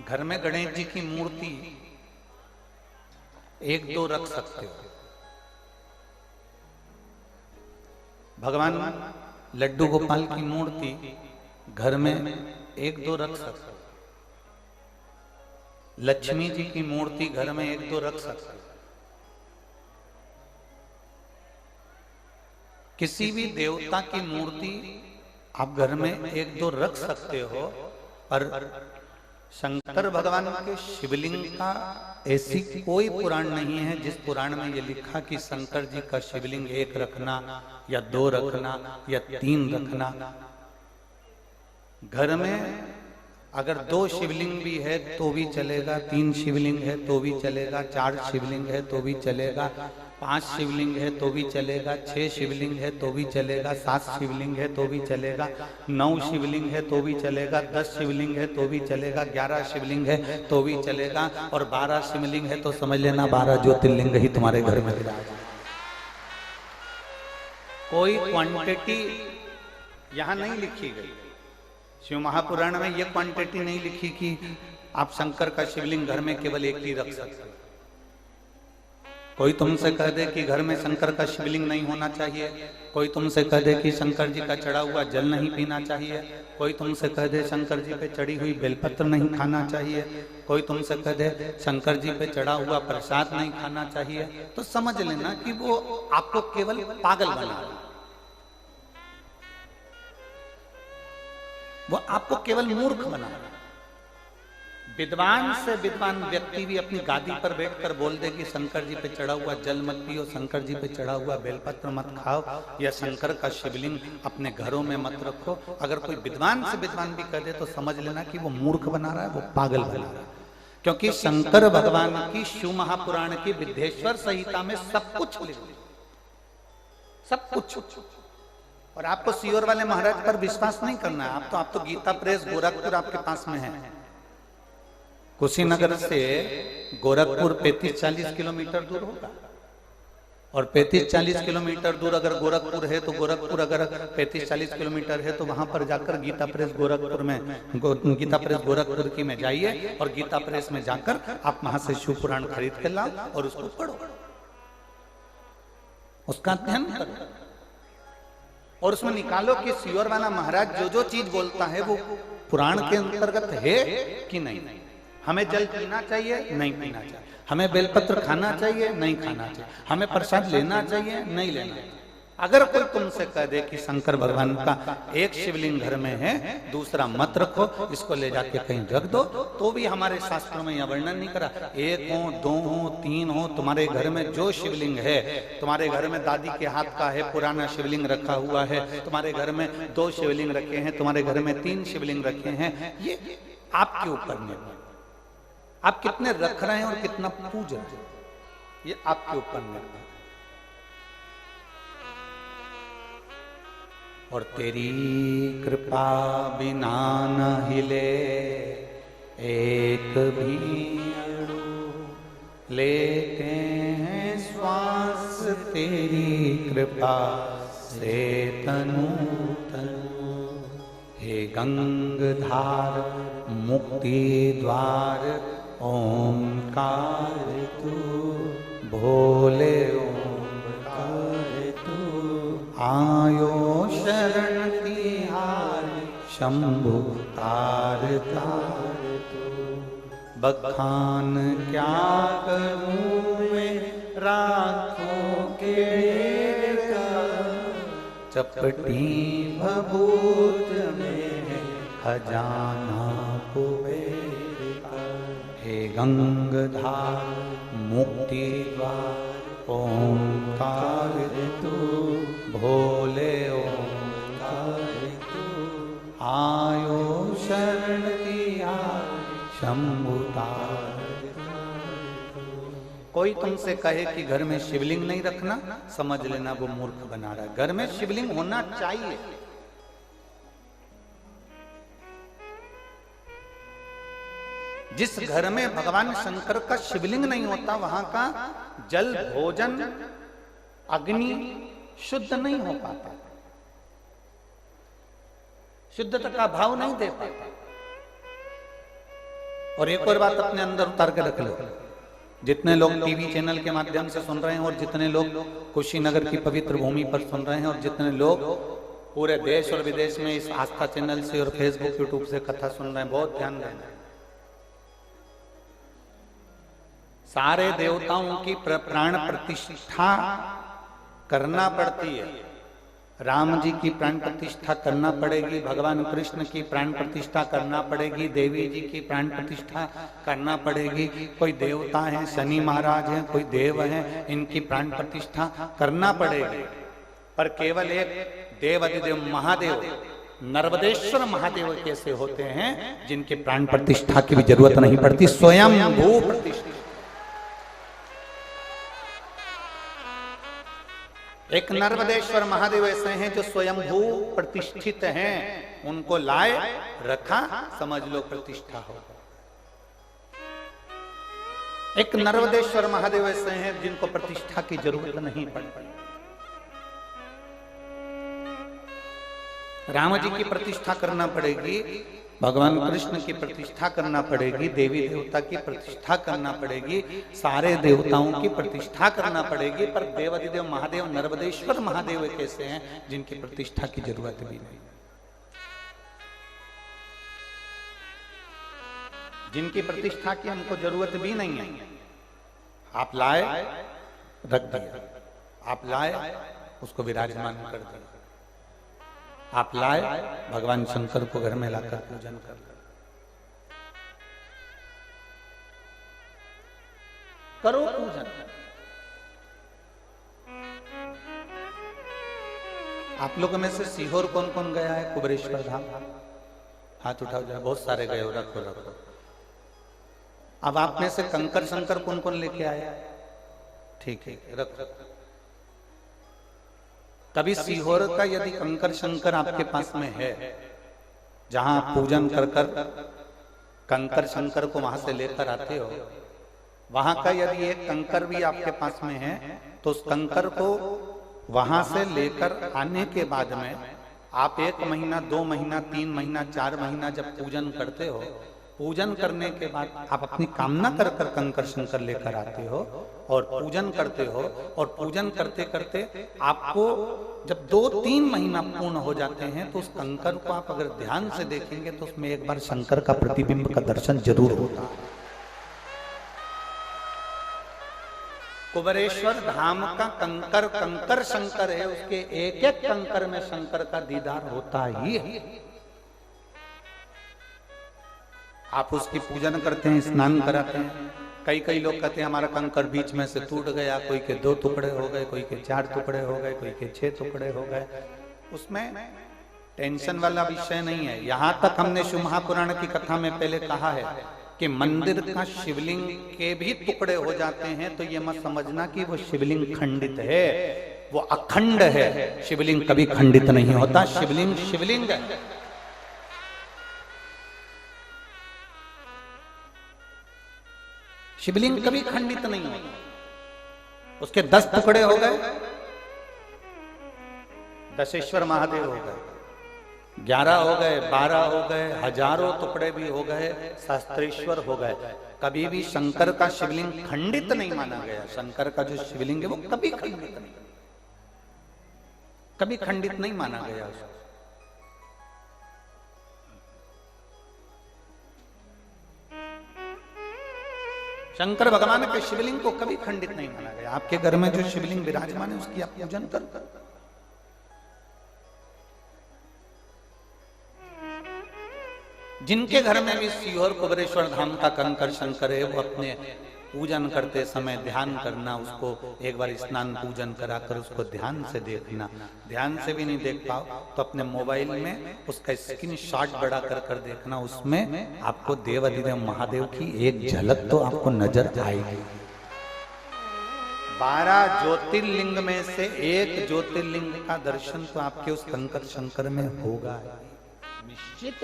घर में गणेश जी की मूर्ति एक दो रख सकते हो। भगवान लड्डू गोपाल की मूर्ति घर में एक दो रख सकते हो। लक्ष्मी जी की मूर्ति घर में एक दो रख सकते हो। किसी भी देवता की मूर्ति आप घर में एक दो रख सकते हो, पर शंकर भगवान के शिवलिंग का ऐसी कोई पुराण नहीं है जिस पुराण में ये लिखा कि शंकर जी का शिवलिंग एक रखना या दो रखना या तीन रखना। घर में अगर दो शिवलिंग भी है तो भी चलेगा, तीन शिवलिंग है तो भी चलेगा, चार शिवलिंग है तो भी चलेगा, पांच शिवलिंग है तो भी चलेगा, छह शिवलिंग है तो भी चलेगा, सात शिवलिंग है तो भी चलेगा, 9 शिवलिंग है तो भी चलेगा, 10 शिवलिंग है तो भी चलेगा, 11 शिवलिंग है तो भी चलेगा, और 12 शिवलिंग है तो समझ लेना 12 ज्योतिर्लिंग ही तुम्हारे घर में विराज। कोई क्वांटिटी यहां नहीं लिखी गई। शिव महापुराण में यह क्वांटिटी नहीं लिखी कि आप शंकर का शिवलिंग घर में केवल एक ही रख सकते। कोई तुमसे कह दे कि घर में शंकर का शिवलिंग नहीं होना चाहिए, कोई तुमसे कह दे कि शंकर जी का चढ़ा हुआ जल नहीं पीना चाहिए, कोई तुमसे कह दे शंकर जी पे चढ़ी हुई बेलपत्र नहीं खाना चाहिए, कोई तुमसे कह दे शंकर जी पे चढ़ा हुआ प्रसाद नहीं खाना चाहिए, तो समझ लेना कि वो आपको केवल पागल बना रहा है, वो आपको केवल मूर्ख बना रहा है। विद्वान से विद्वान व्यक्ति भी अपनी गादी पर बैठकर बोल दे कि शंकर जी पे चढ़ा हुआ जल मत पियो, शंकर जी पे चढ़ा हुआ बेलपत्र मत खाओ, या शंकर का शिवलिंग अपने घरों में मत रखो। अगर कोई विद्वान से विद्वान भी कह दे तो समझ लेना कि वो मूर्ख बना रहा है, वो पागल बना रहा है। क्योंकि शंकर भगवान की शिव महापुराण की विद्येश्वर संहिता में सब कुछ लिखा, सब कुछ। और आपको सीहोर वाले महाराज पर विश्वास नहीं करना है। आप तो गीता प्रेस गोरखपुर आपके पास में है। कुशीनगर से गोरखपुर 35-40 किलोमीटर दूर होगा, और 35-40 किलोमीटर दूर अगर गोरखपुर है तो गोरखपुर अगर 35-40 किलोमीटर है तो वहां पर जाकर गीता प्रेस गोरखपुर में, गीता प्रेस गोरखपुर की में जाइए, और गीता प्रेस में जाकर आप वहां से शिव पुराण खरीद के लाओ और उसको पढ़ो, उसका अध्ययन करो, और उसमें निकालो कि सीहोर वाला महाराज जो जो चीज बोलता है वो पुराण के अंतर्गत है कि नहीं। हमें जल पीना चाहिए, नहीं पीना चाहिए, हमें बेलपत्र खाना चाहिए, नहीं खाना चाहिए, हमें प्रसाद लेना चाहिए, नहीं लेना चाहिए। अगर कोई तुमसे कह दे कि शंकर भगवान का एक शिवलिंग घर में है, दूसरा मत रखो, इसको ले जाके कहीं रख दो, तो भी हमारे शास्त्रों में यह वर्णन नहीं करा। एक हो, दो हो, तीन हो, तुम्हारे घर में जो शिवलिंग है, तुम्हारे घर में दादी के हाथ का है पुराना शिवलिंग रखा हुआ है, तुम्हारे घर में 2 शिवलिंग रखे हैं, तुम्हारे घर में 3 शिवलिंग रखे हैं, ये आपके ऊपर निर्भर, आप कितने रख रहे हैं और कितना पूज रहे हैं, ये आपके ऊपर निर्भर है। और तेरी कृपा बिना न हिले एक भी अणु, लेते हैं श्वास तेरी कृपा से तनु तनु। हे गंगधार मुक्ति द्वार ओंकार तू, भोले ओंकार तू, आयो शरण तिहारी शंभु तार तार तू। बखान क्या करूं मैं राखों के का, चपटी भभूत में खजाना कुबेर का। हे गंगधार मुक्ति द्वार ओंकार तू, भोले ओंकार तू, आयो शरण तिहारी शंभु तार। कोई तुमसे कहे कि घर में शिवलिंग नहीं रखना, समझ लेना वो मूर्ख बना रहा है। घर में शिवलिंग होना चाहिए। जिस घर में भगवान शंकर का शिवलिंग नहीं होता, वहां का जल, भोजन, अग्नि शुद्ध नहीं हो पाता, शुद्धता का भाव नहीं दे पाता। और एक और बात अपने अंदर उतार के रख लो, जितने लोग टीवी चैनल के माध्यम से सुन रहे हैं और जितने लोग कुशीनगर की पवित्र भूमि पर सुन रहे हैं और जितने लोग पूरे देश और विदेश में इस आस्था चैनल से और फेसबुक यूट्यूब से कथा सुन रहे हैं, बहुत ध्यान देना। सारे देवताओं की प्राण प्रतिष्ठा करना पड़ती है। राम जी की प्राण प्रतिष्ठा करना पड़ेगी, भगवान कृष्ण की प्राण प्रतिष्ठा करना पड़ेगी, देवी जी की प्राण प्रतिष्ठा करना पड़ेगी। कोई देवता हैं, शनि महाराज हैं, कोई देव हैं, इनकी प्राण प्रतिष्ठा करना पड़ेगी। पर केवल एक देवाधिदेव महादेव नर्मदेश्वर महादेव कैसे होते हैं जिनके प्राण प्रतिष्ठा की भी जरूरत नहीं पड़ती, स्वयं भू प्रतिष्ठा। एक नर्मदेश्वर महादेव ऐसे हैं जो स्वयंभू प्रतिष्ठित हैं, उनको लाए रखा, समझ लो प्रतिष्ठा हो। एक नर्मदेश्वर महादेव ऐसे हैं जिनको प्रतिष्ठा की जरूरत नहीं पड़ती। राम जी की प्रतिष्ठा करना पड़ेगी, भगवान कृष्ण की प्रतिष्ठा करना पड़ेगी, देवी देवता की प्रतिष्ठा करना पड़ेगी, सारे देवताओं की प्रतिष्ठा करना पड़ेगी। पर देवाधिदेव महादेव नर्मदेश्वर महादेव कैसे हैं जिनकी प्रतिष्ठा की जरूरत भी नहीं, जिनकी प्रतिष्ठा की हमको जरूरत भी नहीं है। आप लाए रख दिया, आप लाए उसको विराजमान कर दिया, आप लाए भगवान शंकर को घर में लाकर पूजन कर। करो पूजन। आप लोगों में से सीहोर कौन कौन गया है? कुबेरेश्वर धाम हाथ उठाओ जरा, बहुत सारे गए हो, रखो रखो। अब आप में से कंकर शंकर कौन कौन लेके आया? ठीक है, रखो। कभी सीहोर का यदि कंकर शंकर आपके पास में है, जहां आप पूजन कर कर कंकर शंकर को वहां से लेकर आते हो, वहां का यदि एक कंकर भी आपके पास में है तो उस कंकर को वहां से लेकर आने के बाद में आप 1 महीना 2 महीना 3 महीना 4 महीना जब पूजन करते हो, पूजन करने के बाद आप अपनी कामना कर कर कंकर शंकर लेकर आते हो और पूजन करते हो, और पूजन करते करते आपको जब 2-3 महीना पूर्ण हो जाते हैं तो उस कंकर को आप अगर ध्यान से देखेंगे तो उसमें एक बार शंकर का प्रतिबिंब का दर्शन जरूर होता है। कुबेरेश्वर धाम का कंकर कंकर शंकर है, उसके एक एक कंकर में शंकर का दीदार होता ही है। आप उसकी पूजन करते हैं, स्नान कराते हैं। कई लोग कहते हैं हमारा कंकर बीच में से टूट गया, कोई के 2 टुकड़े हो गए, कोई के 4 टुकड़े हो गए, कोई के 6 टुकड़े हो गए। उसमें टेंशन वाला विषय नहीं है। यहां तक हमने शिव महापुराण की कथा में पहले कहा है कि मंदिर का शिवलिंग के भी टुकड़े हो जाते हैं तो ये मत समझना कि वो शिवलिंग खंडित है, वो अखंड है। शिवलिंग कभी खंडित नहीं होता, शिवलिंग शिवलिंग है। शिवलिंग कभी खंडित नहीं होता। उसके 10 टुकड़े हो गए, दशेश्वर महादेव हो गए, 11 हो गए, 12 हो गए, हजारों टुकड़े भी हो गए, शास्त्रेश्वर हो गए। कभी भी शंकर का शिवलिंग खंडित नहीं माना गया। शंकर का जो शिवलिंग है वो कभी खंडित नहीं, कभी खंडित नहीं माना गया उसको। शंकर भगवान के शिवलिंग को कभी खंडित नहीं माना गया। आपके घर में जो शिवलिंग विराजमान है उसकी आप पूजन कर। जिनके घर में भी सीहोर कुबेरेश्वर धाम का कंकर शंकर है, वो अपने पूजन करते समय ध्यान करना, उसको एक बार स्नान पूजन कराकर उसको ध्यान से देखना। ध्यान से भी नहीं देख पाओ तो अपने मोबाइल में उसका स्क्रीनशॉट बड़ा कर देखना। उसमें आपको देवाधिदेव महादेव की एक झलक तो आपको नजर आएगी। 12 ज्योतिर्लिंग में से एक ज्योतिर्लिंग का दर्शन तो आपके उस कंकर शंकर में होगा निश्चित।